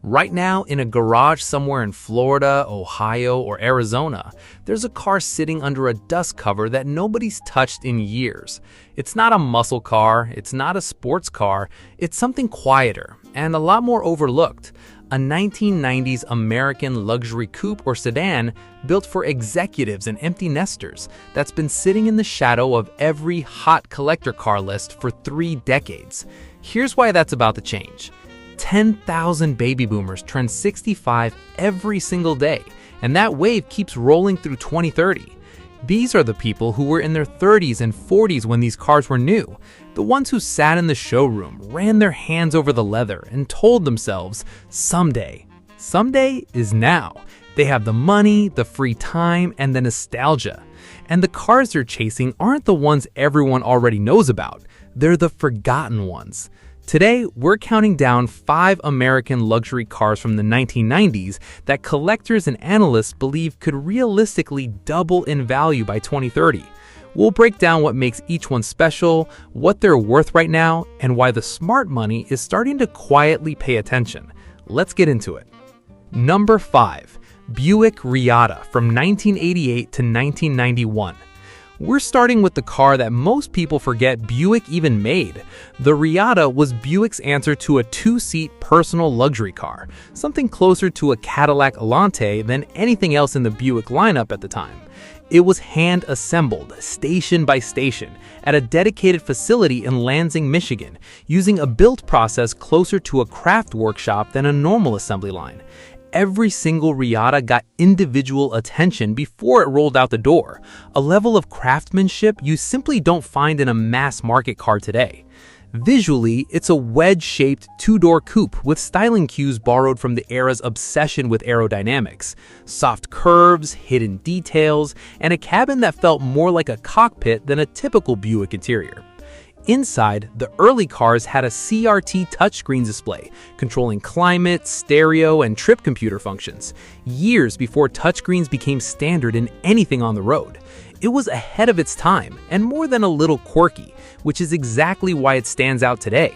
Right now, in a garage somewhere in Florida, Ohio, or Arizona, there's a car sitting under a dust cover that nobody's touched in years. It's not a muscle car, it's not a sports car, it's something quieter and a lot more overlooked. A 1990s American luxury coupe or sedan built for executives and empty nesters that's been sitting in the shadow of every hot collector car list for 3 decades. Here's why that's about to change. 10,000 baby boomers turn 65 every single day, and that wave keeps rolling through 2030. These are the people who were in their 30s and 40s when these cars were new, the ones who sat in the showroom, ran their hands over the leather, and told themselves, someday. Someday is now. They have the money, the free time, and the nostalgia. And the cars they're chasing aren't the ones everyone already knows about. They're the forgotten ones. Today, we're counting down 5 American luxury cars from the 1990s that collectors and analysts believe could realistically double in value by 2030. We'll break down what makes each one special, what they're worth right now, and why the smart money is starting to quietly pay attention. Let's get into it. Number 5. Buick Reatta from 1988 to 1991. We're starting with the car that most people forget Buick even made. The Reatta was Buick's answer to a 2-seat personal luxury car, something closer to a Cadillac Elante than anything else in the Buick lineup at the time. It was hand-assembled, station by station, at a dedicated facility in Lansing, Michigan, using a build process closer to a craft workshop than a normal assembly line. Every single Reatta got individual attention before it rolled out the door, a level of craftsmanship you simply don't find in a mass-market car today. Visually, it's a wedge-shaped 2-door coupe with styling cues borrowed from the era's obsession with aerodynamics, soft curves, hidden details, and a cabin that felt more like a cockpit than a typical Buick interior. Inside, the early cars had a CRT touchscreen display, controlling climate, stereo, and trip computer functions, years before touchscreens became standard in anything on the road. It was ahead of its time, and more than a little quirky, which is exactly why it stands out today.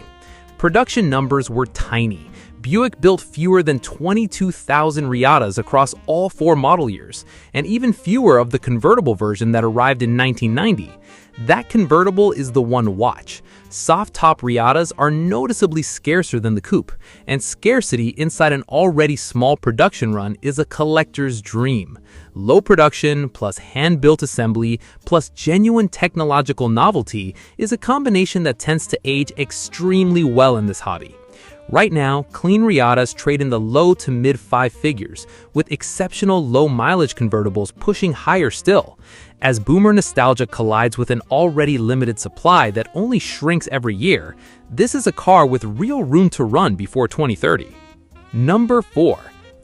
Production numbers were tiny. Buick built fewer than 22,000 Reattas across all 4 model years, and even fewer of the convertible version that arrived in 1990. That convertible is the one to watch. Soft-top Reattas are noticeably scarcer than the coupe, and scarcity inside an already small production run is a collector's dream. Low production plus hand-built assembly plus genuine technological novelty is a combination that tends to age extremely well in this hobby. Right now, clean Reattas trade in the low to mid 5 figures, with exceptional low-mileage convertibles pushing higher still. As boomer nostalgia collides with an already limited supply that only shrinks every year, this is a car with real room to run before 2030. Number 4.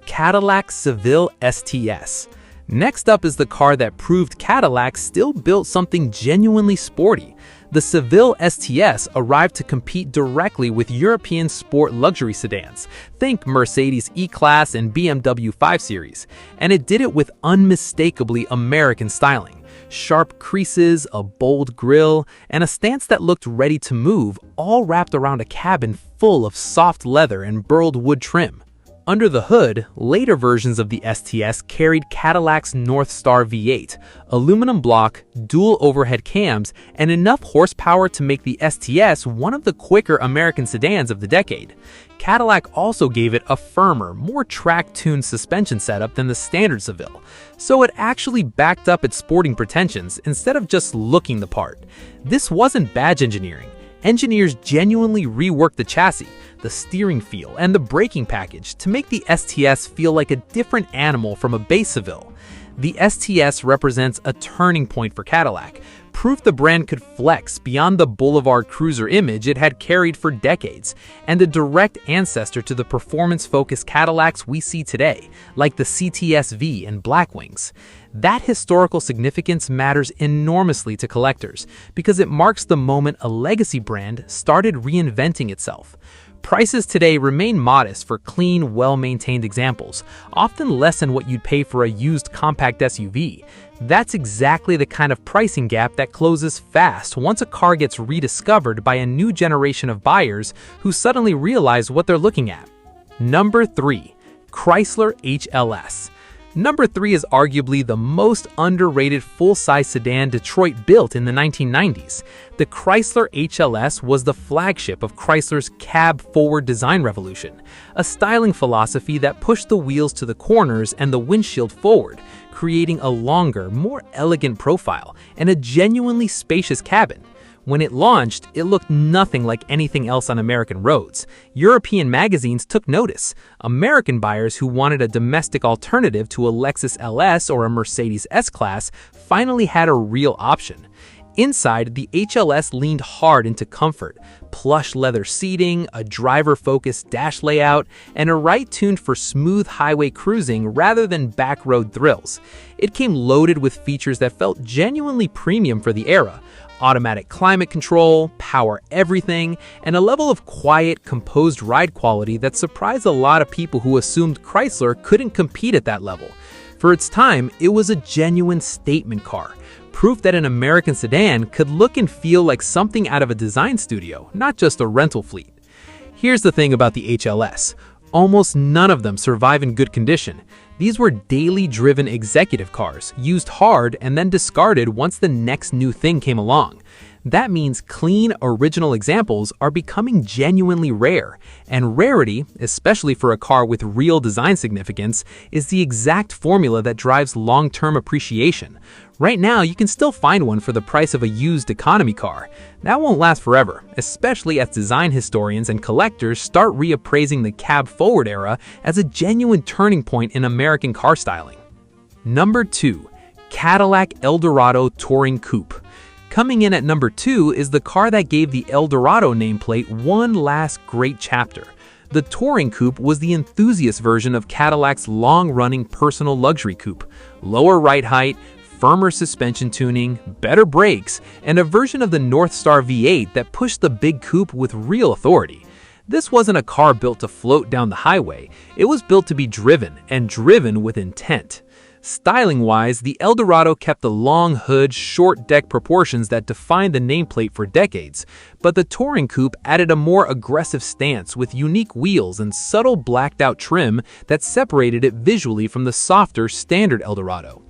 Cadillac Seville STS. Next up is the car that proved Cadillac still built something genuinely sporty. The Seville STS arrived to compete directly with European sport luxury sedans, think Mercedes E-Class and BMW 5 Series, and it did it with unmistakably American styling. Sharp creases, a bold grille, and a stance that looked ready to move, all wrapped around a cabin full of soft leather and burled wood trim. Under the hood, later versions of the STS carried Cadillac's North Star V8, aluminum block, dual overhead cams, and enough horsepower to make the STS one of the quicker American sedans of the decade. Cadillac also gave it a firmer, more track-tuned suspension setup than the standard Seville, so it actually backed up its sporting pretensions instead of just looking the part. This wasn't badge engineering. Engineers genuinely reworked the chassis, the steering feel, and the braking package to make the STS feel like a different animal from a base Seville. The STS represents a turning point for Cadillac, proof the brand could flex beyond the boulevard cruiser image it had carried for decades, and a direct ancestor to the performance-focused Cadillacs we see today, like the CTS-V and Blackwings. That historical significance matters enormously to collectors because it marks the moment a legacy brand started reinventing itself. Prices today remain modest for clean, well-maintained examples, often less than what you'd pay for a used compact SUV. That's exactly the kind of pricing gap that closes fast once a car gets rediscovered by a new generation of buyers who suddenly realize what they're looking at. Number 3. Chrysler HLS. Number 3 is arguably the most underrated full-size sedan Detroit built in the 1990s. The Chrysler HLS was the flagship of Chrysler's cab-forward design revolution, a styling philosophy that pushed the wheels to the corners and the windshield forward, creating a longer, more elegant profile and a genuinely spacious cabin. When it launched, it looked nothing like anything else on American roads. European magazines took notice. American buyers who wanted a domestic alternative to a Lexus LS or a Mercedes S-Class finally had a real option. Inside, the HLS leaned hard into comfort, plush leather seating, a driver-focused dash layout, and a ride tuned for smooth highway cruising rather than back-road thrills. It came loaded with features that felt genuinely premium for the era: automatic climate control, power everything, and a level of quiet, composed ride quality that surprised a lot of people who assumed Chrysler couldn't compete at that level. For its time, it was a genuine statement car, proof that an American sedan could look and feel like something out of a design studio, not just a rental fleet. Here's the thing about the HLS. Almost none of them survive in good condition. These were daily driven executive cars, used hard and then discarded once the next new thing came along. That means clean, original examples are becoming genuinely rare, and rarity, especially for a car with real design significance, is the exact formula that drives long-term appreciation. Right now, you can still find one for the price of a used economy car. That won't last forever, especially as design historians and collectors start reappraising the cab-forward era as a genuine turning point in American car styling. Number 2. Cadillac Eldorado Touring Coupe. Coming in at number 2 is the car that gave the Eldorado nameplate one last great chapter. The Touring Coupe was the enthusiast version of Cadillac's long-running personal luxury coupe. Lower ride height, firmer suspension tuning, better brakes, and a version of the Northstar V8 that pushed the big coupe with real authority. This wasn't a car built to float down the highway. It was built to be driven, and driven with intent. Styling-wise, the Eldorado kept the long hood, short deck proportions that defined the nameplate for decades, but the Touring Coupe added a more aggressive stance with unique wheels and subtle blacked-out trim that separated it visually from the softer, standard Eldorado.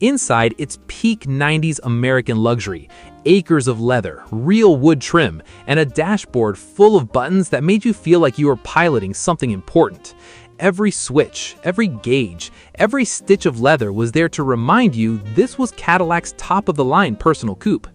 Inside, it's peak 90s American luxury, acres of leather, real wood trim, and a dashboard full of buttons that made you feel like you were piloting something important. Every switch, every gauge, every stitch of leather was there to remind you this was Cadillac's top-of-the-line personal coupe.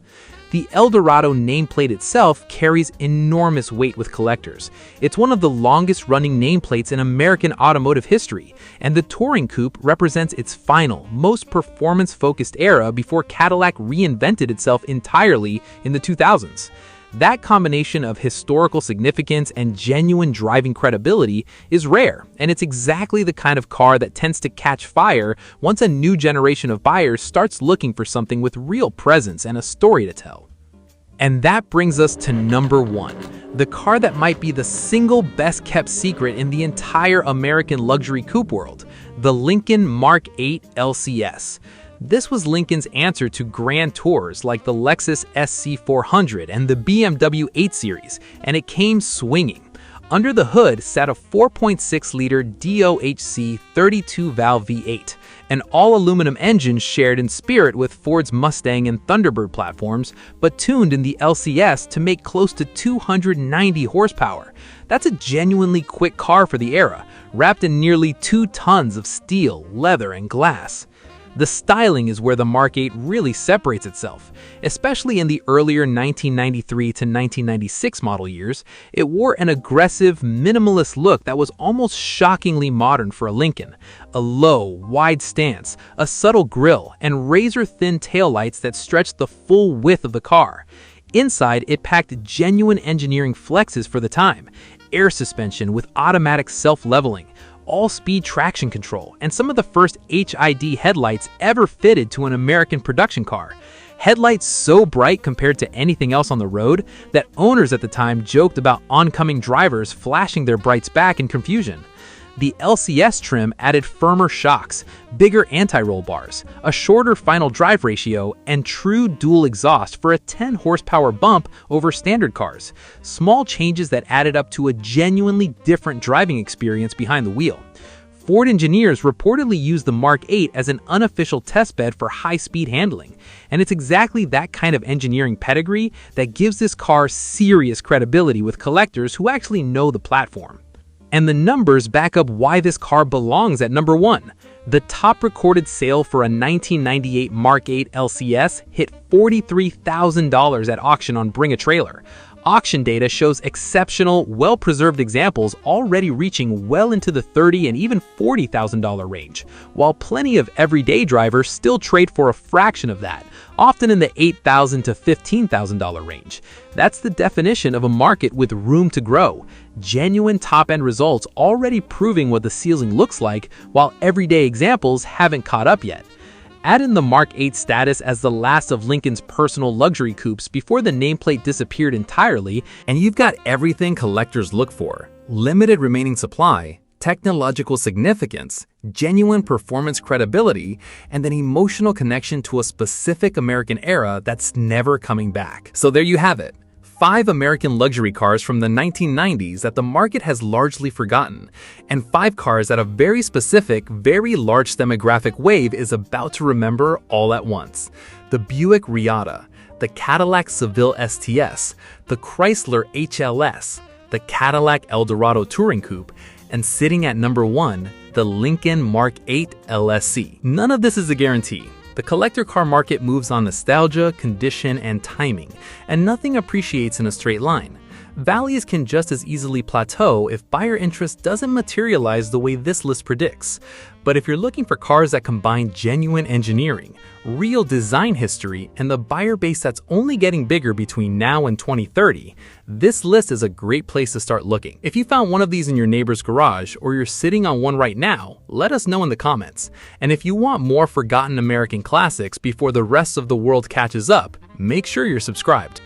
The Eldorado nameplate itself carries enormous weight with collectors. It's one of the longest-running nameplates in American automotive history, and the Touring Coupe represents its final, most performance-focused era before Cadillac reinvented itself entirely in the 2000s. That combination of historical significance and genuine driving credibility is rare, and it's exactly the kind of car that tends to catch fire once a new generation of buyers starts looking for something with real presence and a story to tell. And that brings us to number 1, the car that might be the single best-kept secret in the entire American luxury coupe world, the Lincoln Mark VIII LCS. This was Lincoln's answer to grand tours like the Lexus SC400 and the BMW 8 Series, and it came swinging. Under the hood sat a 4.6-liter DOHC 32-valve V8, an all-aluminum engine shared in spirit with Ford's Mustang and Thunderbird platforms, but tuned in the LCS to make close to 290 horsepower. That's a genuinely quick car for the era, wrapped in nearly 2 tons of steel, leather, and glass. The styling is where the Mark VIII really separates itself. Especially in the earlier 1993 to 1996 model years, it wore an aggressive, minimalist look that was almost shockingly modern for a Lincoln. A low, wide stance, a subtle grille, and razor-thin taillights that stretched the full width of the car. Inside, it packed genuine engineering flexes for the time, air suspension with automatic self-leveling, all-speed traction control, and some of the first HID headlights ever fitted to an American production car. Headlights so bright compared to anything else on the road that owners at the time joked about oncoming drivers flashing their brights back in confusion. The LCS trim added firmer shocks, bigger anti-roll bars, a shorter final drive ratio, and true dual exhaust for a 10-horsepower bump over standard cars. Small changes that added up to a genuinely different driving experience behind the wheel. Ford engineers reportedly used the Mark VIII as an unofficial testbed for high-speed handling, and it's exactly that kind of engineering pedigree that gives this car serious credibility with collectors who actually know the platform. And the numbers back up why this car belongs at number 1. The top recorded sale for a 1998 Mark VIII LCS hit $43,000 at auction on Bring a Trailer. Auction data shows exceptional, well-preserved examples already reaching well into the $30,000 and even $40,000 range, while plenty of everyday drivers still trade for a fraction of that, often in the $8,000 to $15,000 range. That's the definition of a market with room to grow. Genuine top-end results already proving what the ceiling looks like, while everyday examples haven't caught up yet. Add in the Mark VIII status as the last of Lincoln's personal luxury coupes before the nameplate disappeared entirely, and you've got everything collectors look for: limited remaining supply, technological significance, genuine performance credibility, and an emotional connection to a specific American era that's never coming back. So there you have it. 5 American luxury cars from the 1990s that the market has largely forgotten, and 5 cars that a very specific, very large demographic wave is about to remember all at once. The Buick Reatta, the Cadillac Seville STS, the Chrysler HLS, the Cadillac Eldorado Touring Coupe, and sitting at number 1, the Lincoln Mark VIII LSC. None of this is a guarantee. The collector car market moves on nostalgia, condition, and timing, and nothing appreciates in a straight line. Values can just as easily plateau if buyer interest doesn't materialize the way this list predicts. But if you're looking for cars that combine genuine engineering, real design history, and the buyer base that's only getting bigger between now and 2030, this list is a great place to start looking. If you found one of these in your neighbor's garage or you're sitting on one right now, let us know in the comments. And if you want more forgotten American classics before the rest of the world catches up, make sure you're subscribed.